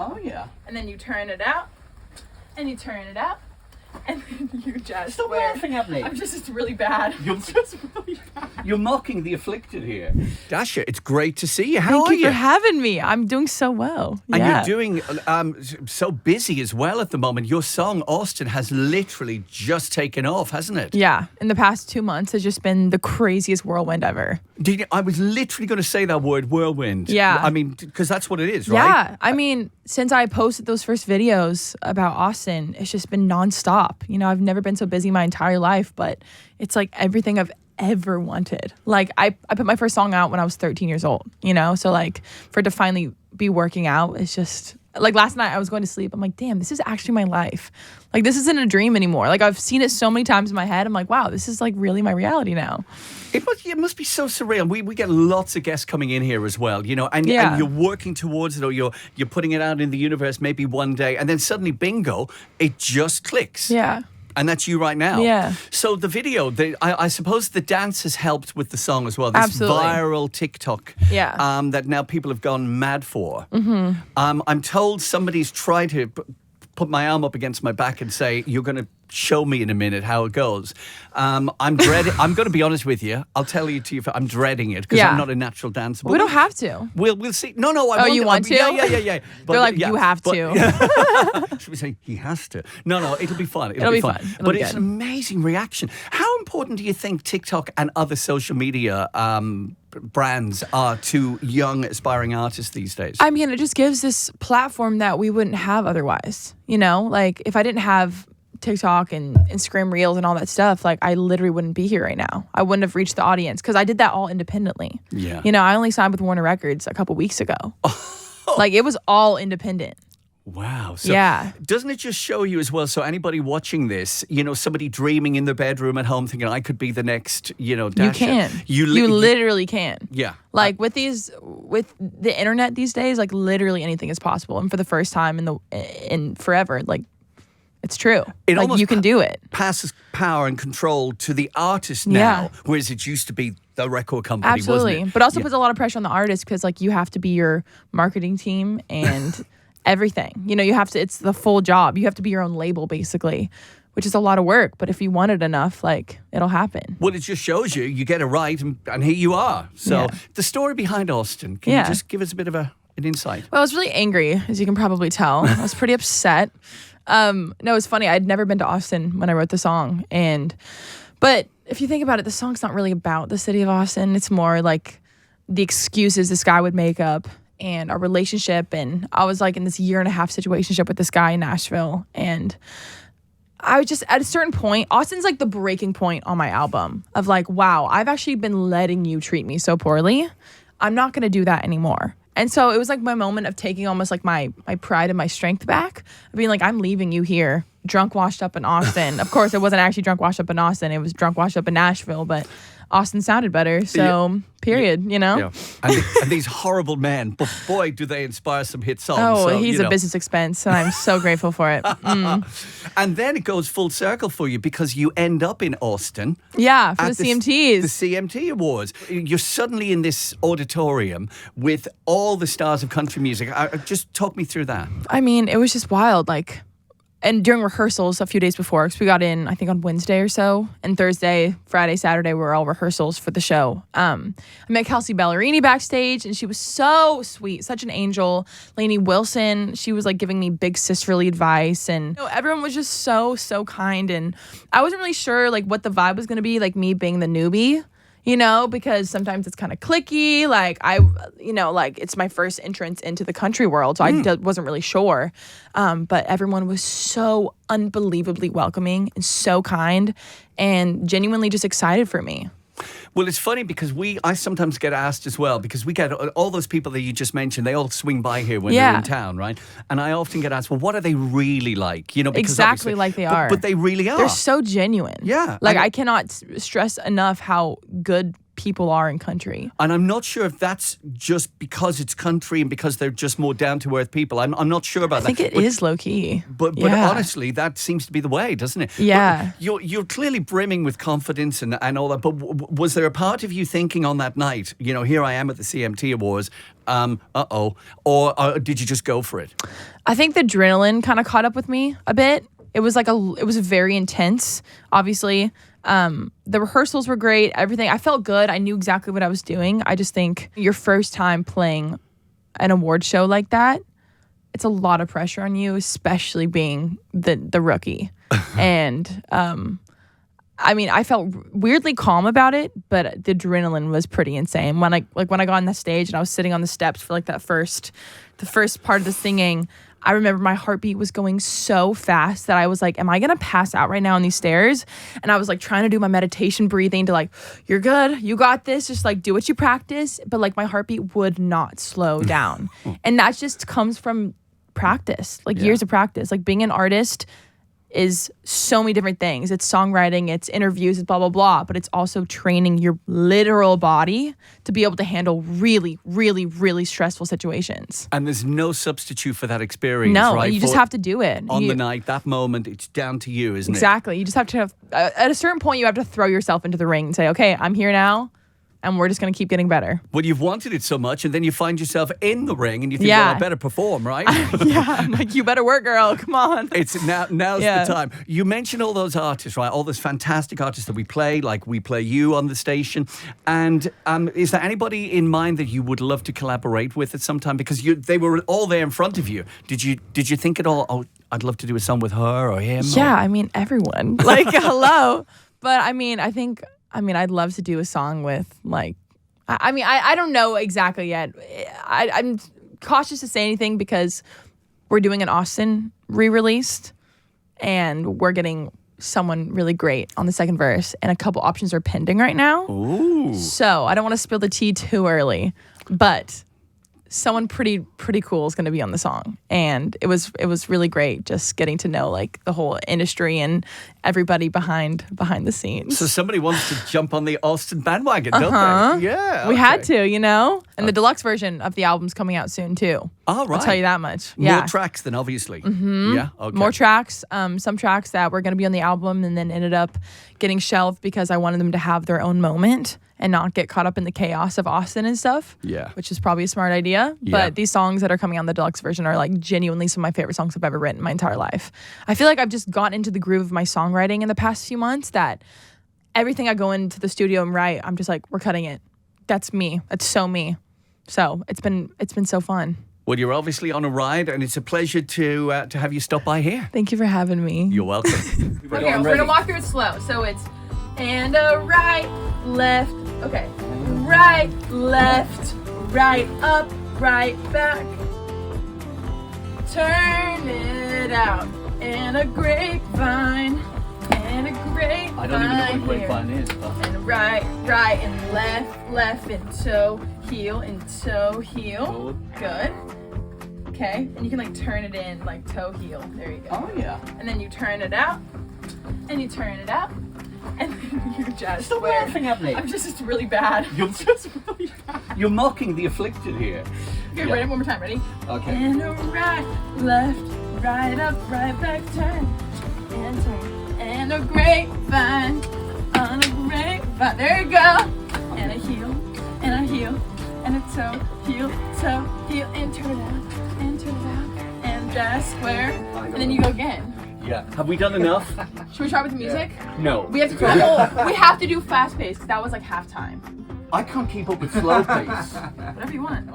Oh, yeah. And then you turn it out. And you turn it out. And then you just Stop laughing at me. It's really bad. You're mocking the afflicted here. Dasha, it's great to see you. How Thank are you for having me. I'm doing so well. And yeah. you're doing so busy as well at the moment. Your song, Austin, has literally just taken off, hasn't it? Yeah. In the past 2 months, has just been the craziest whirlwind ever. I was literally going to say that word, whirlwind. Yeah. I mean, because that's what it is, right? Yeah. I mean, since I posted those first videos about Austin, it's just been nonstop. You know, I've never been so busy my entire life, but it's like everything I've ever wanted. Like, I put my first song out when I was 13 years old, you know? So, like, for it to finally be working out, it's just... Like, last night I was going to sleep. I'm like, damn, this is actually my life. Like, this isn't a dream anymore. Like, I've seen it so many times in my head. I'm like, wow, this is, like, really my reality now. It must be so surreal. We get lots of guests coming in here as well, you know, and you're working towards it, or you're putting it out in the universe maybe one day, and then suddenly, bingo, it just clicks. Yeah. And that's you right now. Yeah. So the video, I suppose the dance has helped with the song as well. This Absolutely. viral TikTok that now people have gone mad for. Mm-hmm. I'm told somebody's tried to put my arm up against my back and say, you're going to show me in a minute how it goes. I'm dreading. I'm going to be honest with you. I'll tell you to you, I'm dreading it because I'm not a natural dancer. We don't have to. We'll see. No, I won't. You want to? Yeah. They're like, you have to. Should we say he has to? No, it'll be fun. It'll be fun. But it's an amazing reaction. How important do you think TikTok and other social media brands are to young aspiring artists these days? I mean, it just gives this platform that we wouldn't have otherwise. You know, like if I didn't have TikTok and Instagram Reels and all that stuff, like I literally wouldn't be here right now. I wouldn't have reached the audience because I did that all independently. Yeah. You know, I only signed with Warner Records a couple weeks ago. Like it was all independent. Wow. So yeah. Doesn't it just show you as well? So anybody watching this, you know, somebody dreaming in their bedroom at home thinking, I could be the next, you know, Dasha. You can. You literally can. Yeah. Like with the internet these days, like literally anything is possible. And for the first time in forever, like it's true. It like you can do it. Passes power and control to the artist now, whereas it used to be the record company. Absolutely. Wasn't it? But also puts a lot of pressure on the artist because like you have to be your marketing team and everything. You know, you have to, it's the full job. You have to be your own label basically, which is a lot of work. But if you want it enough, like it'll happen. Well, it just shows you get it right and here you are. So the story behind Austin, can you just give us a bit of an insight? Well, I was really angry, as you can probably tell. I was pretty upset. No, it's funny. I'd never been to Austin when I wrote the song. But if you think about it, the song's not really about the city of Austin. It's more like the excuses this guy would make up and our relationship. And I was like in this 1.5 year situationship with this guy in Nashville. And I was just at a certain point, Austin's like the breaking point on my album of like, wow, I've actually been letting you treat me so poorly. I'm not going to do that anymore. And so it was like my moment of taking almost like my pride and my strength back. I mean, like, I'm leaving you here, drunk, washed up in Austin. Of course, it wasn't actually drunk, washed up in Austin. It was drunk, washed up in Nashville. But Austin sounded better. So, period, you know? Yeah. And these horrible men, but boy, do they inspire some hit songs. Oh, so, he's a business expense, and I'm so grateful for it. And then it goes full circle for you because you end up in Austin. Yeah, for the CMTs. The CMT Awards. You're suddenly in this auditorium with all the stars of country music. Just talk me through that. I mean, it was just wild, like... And during rehearsals a few days before, because we got in, I think, on Wednesday or so, and Thursday, Friday, Saturday were all rehearsals for the show. I met Keslea Ballerini backstage, and she was so sweet, such an angel. Lainey Wilson, she was like giving me big sisterly advice, and everyone was just so kind. And I wasn't really sure like what the vibe was gonna be, like me being the newbie. You know, because sometimes it's kind of cliquey. Like like it's my first entrance into the country world. So I wasn't really sure. But everyone was so unbelievably welcoming and so kind and genuinely just excited for me. Well, it's funny because I sometimes get asked as well, because we get all those people that you just mentioned, they all swing by here when they're in town, right? And I often get asked, well, what are they really like? You know, because exactly like they are. But they really are. They're so genuine. Yeah. Like I cannot stress enough how good people are in country. And I'm not sure if that's just because it's country and because they're just more down-to-earth people. I'm not sure about that. I think it is low-key. But honestly, that seems to be the way, doesn't it? Yeah. But you're clearly brimming with confidence and all that. But was there a part of you thinking on that night, here I am at the CMT Awards, or did you just go for it? I think the adrenaline kind of caught up with me a bit. It was very intense, obviously. The rehearsals were great, everything. I felt good. I knew exactly what I was doing. I just think your first time playing an award show like that, it's a lot of pressure on you, especially being the rookie. And I felt weirdly calm about it, but the adrenaline was pretty insane. When I got on the stage and I was sitting on the steps for like the first part of the singing, I remember my heartbeat was going so fast that I was like, am I gonna pass out right now on these stairs? And I was like trying to do my meditation breathing to like, you're good, you got this, just like do what you practice. But like my heartbeat would not slow down. And that just comes from practice, like years of practice. Like being an artist is so many different things. It's songwriting, it's interviews, it's blah, blah, blah. But it's also training your literal body to be able to handle really, really, really stressful situations. And there's no substitute for that experience, no, right? You just have to do it. On the night, that moment, it's down to you, isn't it? Exactly. You just have to have, at a certain point, you have to throw yourself into the ring and say, okay, I'm here now. And we're just going to keep getting better. Well, you've wanted it so much, and then you find yourself in the ring, and you think, well, I better perform, right? I'm like, you better work, girl. Come on. Now's the time. You mentioned all those artists, right? All those fantastic artists that we play, like we play you on the station. And is there anybody in mind that you would love to collaborate with at some time? Because they were all there in front of you. Did you think at all, oh, I'd love to do a song with her or him? Yeah, everyone. Like, hello. But I'd love to do a song with, like, I don't know exactly yet. I'm cautious to say anything because we're doing an Austin re-released and we're getting someone really great on the second verse and a couple options are pending right now. Ooh. So I don't want to spill the tea too early, but someone pretty cool is going to be on the song. And it was really great just getting to know like the whole industry and everybody behind the scenes. So somebody wants to jump on the Austin bandwagon, don't they? Yeah. We had to, and the deluxe version of the album's coming out soon too. All right. I'll tell you that much. Yeah. More tracks then, obviously. Mm-hmm. Yeah. Okay. More tracks. Some tracks that were going to be on the album and then ended up getting shelved because I wanted them to have their own moment and not get caught up in the chaos of Austin and stuff. Yeah. Which is probably a smart idea. Yeah. But these songs that are coming on the deluxe version are like genuinely some of my favorite songs I've ever written in my entire life. I feel like I've just gotten into the groove of my songwriting in the past few months that everything I go into the studio and write, I'm just like, we're cutting it. That's me. That's so me. So it's been so fun. Well, you're obviously on a ride, and it's a pleasure to have you stop by here. Thank you for having me. You're welcome. Okay, we're gonna walk through it slow. So it's and a right, left. Okay, right, left, right, up, right, back. Turn it out, and a grapevine, and a grapevine. I don't even know what a grapevine is. But... And right, and left, and toe, heel, Good. Okay, and you can like turn it in, like toe, heel. There you go. Oh yeah. And then you turn it out, and you turn it out, and then you just. Stop laughing at me. I'm just it's really bad. You're just really bad. You're mocking the afflicted here. Okay, ready? One more time. Ready? Okay. And a right, left, right up, right back, turn, and a grapevine, on a grapevine. There you go. And a heel, and a toe, heel, and turn it out, and that's square, and then you go again. Yeah. Have we done enough? Should we try with the music? No. We have to do a whole. We have to do fast pace because that was like halftime. I can't keep up with slow pace. Whatever you want.